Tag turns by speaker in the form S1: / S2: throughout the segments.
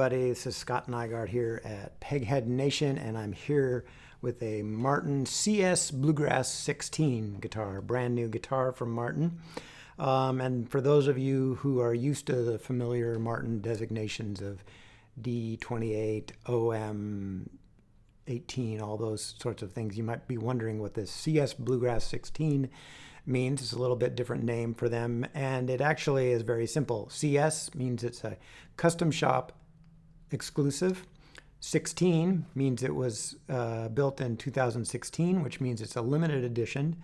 S1: everybody. This is Scott Nygaard here at Peghead Nation, and I'm here with a Martin CS-Bluegrass-16 guitar, brand new guitar from Martin. And for those of you who are used to the familiar Martin designations of D28, OM, 18, all those sorts of things, you might be wondering what this CS-Bluegrass-16 means. It's a little bit different name for them, and it actually is very simple. CS means it's a custom shop exclusive. 16 means it was built in 2016, which means it's a limited edition,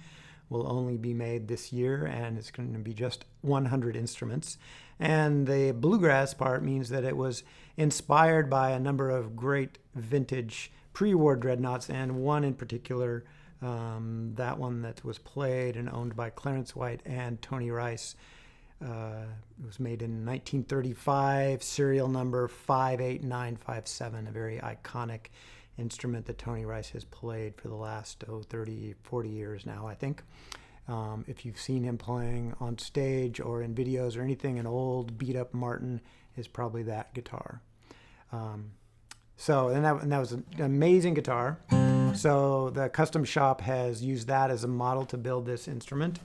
S1: will only be made this year, and it's going to be just 100 instruments. And the bluegrass part means that it was inspired by a number of great vintage pre-war dreadnoughts, and one in particular, that one that was played and owned by Clarence White and Tony Rice. It was made in 1935, serial number 58957, a very iconic instrument that Tony Rice has played for the last 30, 40 years now, I think. If you've seen him playing on stage or in videos or anything, an old beat-up Martin is probably that guitar. And that was an amazing guitar. So the custom shop has used that as a model to build this instrument.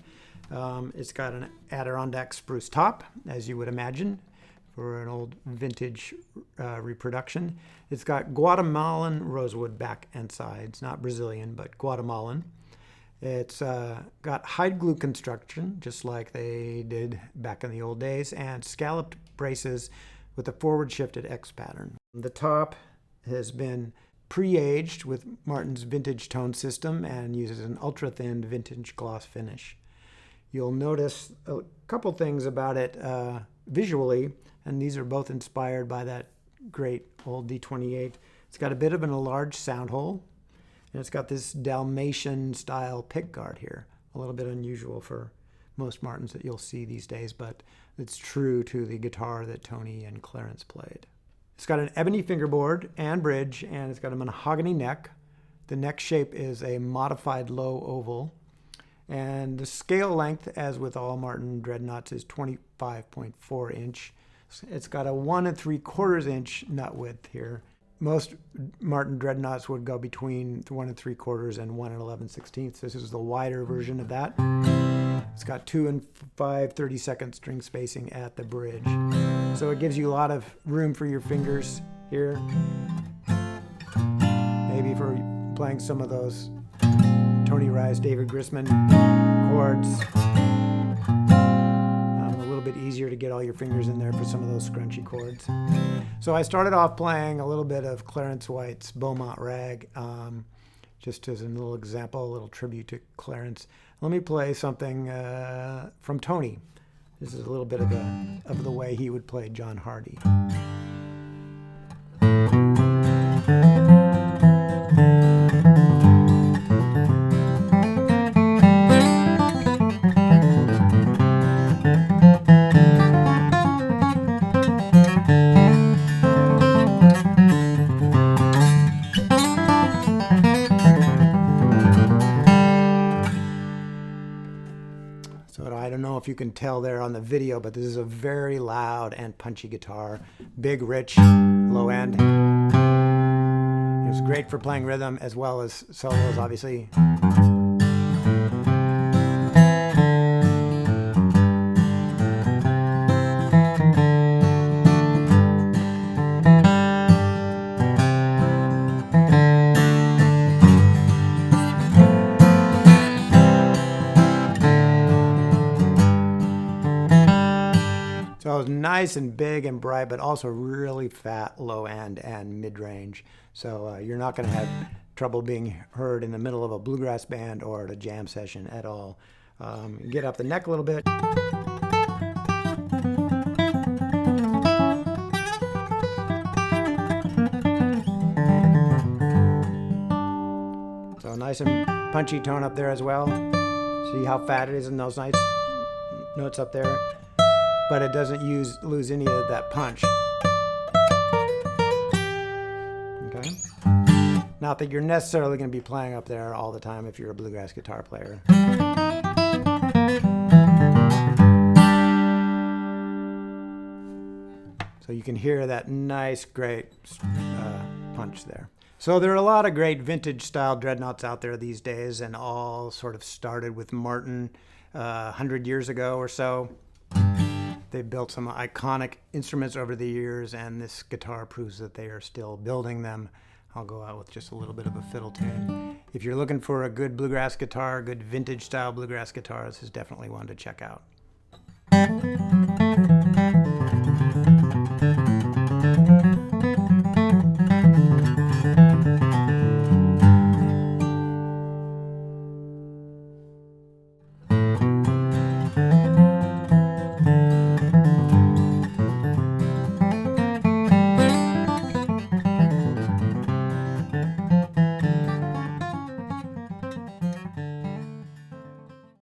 S1: It's got an Adirondack spruce top, as you would imagine, for an old vintage reproduction. It's got Guatemalan rosewood back and sides, not Brazilian, but Guatemalan. It's got hide glue construction, just like they did back in the old days, and scalloped braces with a forward shifted X pattern. The top has been pre-aged with Martin's vintage tone system and uses an ultra-thin vintage gloss finish. You'll notice a couple things about it visually, and these are both inspired by that great old D28. It's got a bit of an enlarged sound hole, and it's got this Dalmatian style pick guard here. A little bit unusual for most Martins that you'll see these days, but it's true to the guitar that Tony and Clarence played. It's got an ebony fingerboard and bridge, and it's got a mahogany neck. The neck shape is a modified low oval. And the scale length, as with all Martin dreadnoughts, is 25.4 inch. It's got a 1 3/4 inch nut width here. Most Martin dreadnoughts would go between 1 3/4 and 1 11/16. This is the wider version of that. It's got 2 5 32nd string spacing at the bridge. So it gives you a lot of room for your fingers here. Maybe for playing some of those Tony Rice, David Grisman chords. A little bit easier to get all your fingers in there for some of those scrunchy chords. So I started off playing a little bit of Clarence White's Beaumont Rag, just as a little example, a little tribute to Clarence. Let me play something from Tony. This is a little bit of the way he would play John Hardy. So I don't know if you can tell there on the video, but this is a very loud and punchy guitar. Big, rich, low end. It's great for playing rhythm as well as solos, obviously. So it's nice and big and bright, but also really fat, low end and mid-range. So you're not going to have trouble being heard in the middle of a bluegrass band or at a jam session at all. Get up the neck a little bit. So nice and punchy tone up there as well. See how fat it is in those nice notes up there. But it doesn't lose any of that punch. Okay? Not that you're necessarily going to be playing up there all the time if you're a bluegrass guitar player. So you can hear that nice, great punch there. So there are a lot of great vintage style dreadnoughts out there these days, and all sort of started with Martin 100 years ago or so. They've built some iconic instruments over the years, and this guitar proves that they are still building them. I'll go out with just a little bit of a fiddle tune. If you're looking for a good bluegrass guitar, good vintage style bluegrass guitar, this is definitely one to check out.